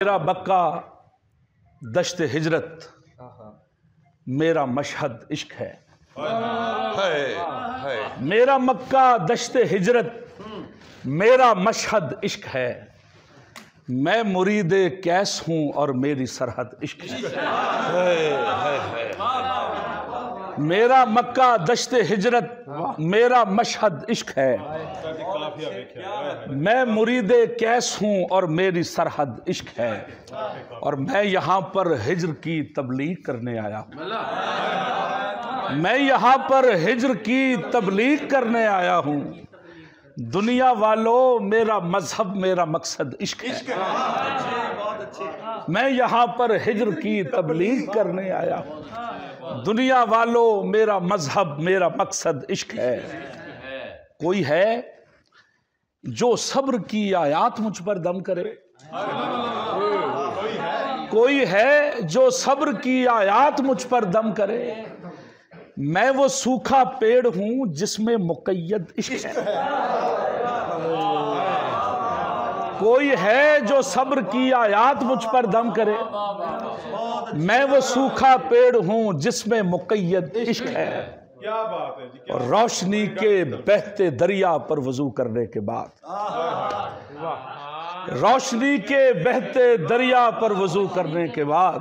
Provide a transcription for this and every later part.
میرا مکہ دشت ہجرت میرا مشہد عشق ہے۔ میرا مکہ دشت ہجرت میرا مشہد عشق ہے۔ میں مرید کیس ہوں اور میری سرحد عشق ہے۔ میرا مکہ دشت ہجرت میرا مشہد عشق ہے۔ میں مرید کیس ہوں اور میری سرحد عشق ہے، اور میں یہاں پر ہجر کی تبلیغ کرنے آیا ہوں۔ میں یہاں پر ہجر کی تبلیغ کرنے آیا ہوں۔ دنیا والوں میرا مذہب میرا مقصد عشق ہے۔ میں یہاں پر ہجر کی تبلیغ کرنے آیا ہوں۔ دنیا والوں میرا مذہب میرا مقصد عشق ہے۔ کوئی ہے جو صبر کی آیات مجھ پر دم کرے؟ کوئی ہے جو صبر کی آیات مجھ پر دم کرے؟ میں وہ سوکھا پیڑ ہوں جس میں مقید عشق ہے۔ کوئی ہے جو صبر کی آیات مجھ پر دم کرے؟ میں وہ سوکھا پیڑ ہوں جس میں مقید عشق ہے۔ اور روشنی کے بہتے دریا پر وضو کرنے کے بعد، روشنی کے بہتے دریا پر وضو کرنے کے بعد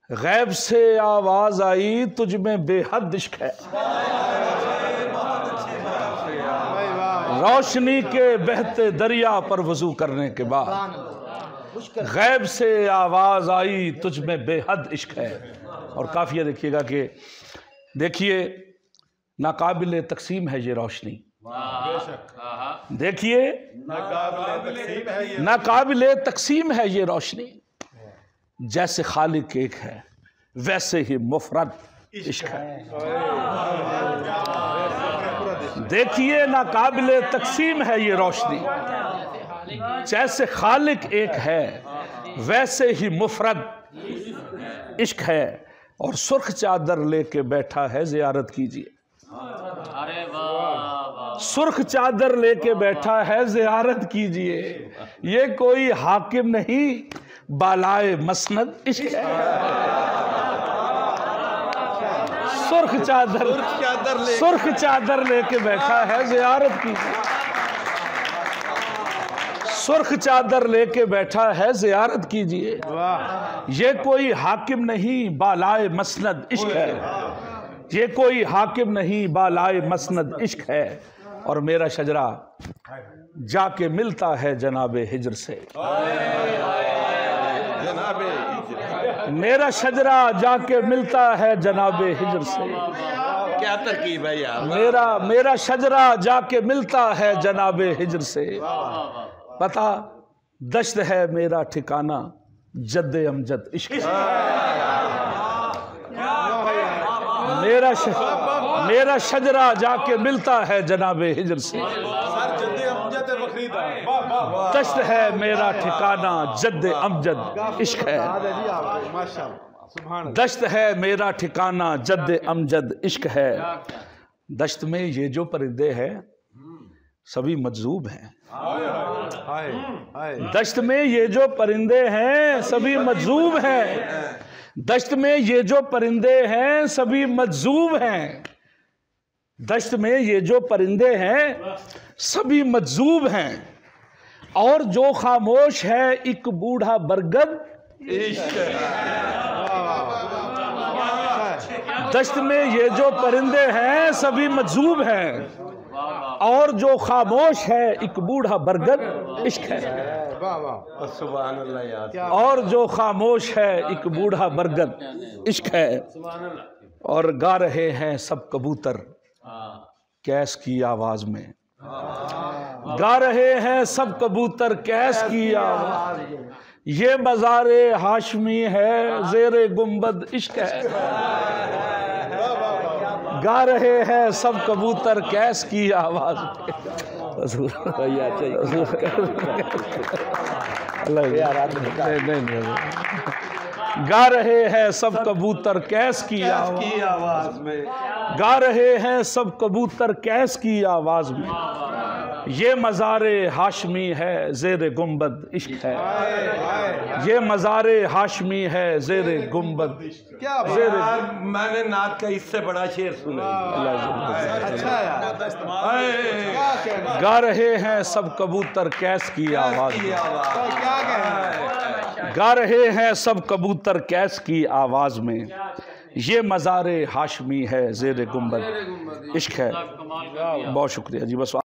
غیب سے آواز آئی تجھ میں بے حد عشق ہے۔ روشنی کے بہتے دریا پر وضو کرنے کے بعد غیب سے آواز آئی تجھ میں بے حد عشق ہے۔ اور قافیہ دیکھیے گا کہ دیکھیے ناقابل تقسیم ہے یہ روشنی۔ دیکھیے ناقابل تقسیم ہے یہ روشنی۔ جیسے خالق ایک ہے ویسے ہی مفرد عشق ہے۔ دیکھیے ناقابل تقسیم ہے یہ روشنی۔ جیسے خالق ایک ہے ویسے ہی مفرد عشق ہے۔ اور سرخ چادر لے کے بیٹھا ہے زیارت کیجئے۔ سرخ چادر لے کے بیٹھا ہے زیارت کیجئے۔ یہ کوئی حاکم نہیں بالائے مسند عشق ہے۔ سرخ چادر لے کے بیٹھا ہے زیارت کیجئے۔ سرخ چادر لے کے بیٹھا ہے زیارت کیجئے۔ یہ کوئی حاکم نہیں بالائے مسند عشق ہے۔ یہ کوئی حاکم نہیں بالائے مسند عشق ہے۔ اور میرا شجرہ جا کے ملتا ہے جناب ہجر سے۔ میرا شجرہ جا کے ملتا ہے جناب ہجر سے۔ کیا ترکیب ہے یار۔ میرا شجرہ جا کے ملتا ہے جناب ہجر سے۔ پتہ دشت ہے میرا ٹھکانہ جد امجد عشق ہے۔ میرا شجرہ جا کے ملتا ہے جناب ہجر سے۔ دشت ہے میرا ٹھکانہ جد امجد عشق ہے۔ دشت ہے میرا ٹھکانہ جد امجد عشق ہے۔ دشت میں یہ جو پرندے ہیں سبھی مجذوب ہیں۔ دشت میں یہ جو پرندے ہیں سبھی مجذوب ہیں۔ دشت میں یہ جو پرندے ہیں سبھی مجذوب ہیں۔ دشت میں یہ جو پرندے ہیں سبھی مجذوب ہیں۔ اور جو خاموش ہے ایک بوڑھا برگد عشق ہے۔ دشت میں یہ جو پرندے ہیں سبھی مجذوب ہیں، اور جو خاموش ہے ایک بوڑھا برگد عشق ہے۔ سبحان اللہ یار۔ اور جو خاموش ہے ایک بوڑھا برگد عشق ہے۔ اور گا رہے ہیں سب کبوتر کیس کی آواز میں۔ گا رہے ہیں سب کبوتر کیس کی آواز۔ یہ مزار ہاشمی ہے زیر گنبد عشق ہے۔ گا رہے ہیں سب کبوتر کیس کی آواز گا رہے ہیں سب کبوتر کیس کی آواز میں۔ گا رہے ہیں سب کبوتر کیس کی آواز میں۔ یہ مزار ہاشمی ہے زیر گنبد عشق ہے، یہ مزار ہاشمی ہے زیر گنبد زیر میں نے نعت کا اس سے بڑا شعر سنا۔ گا رہے ہیں سب کبوتر کیس کی آواز میں، گا رہے ہیں سب کبوتر کیس کی آواز میں، یہ مزار ہاشمی ہے زیر گنبد عشق ہے۔ بہت شکریہ جی، بس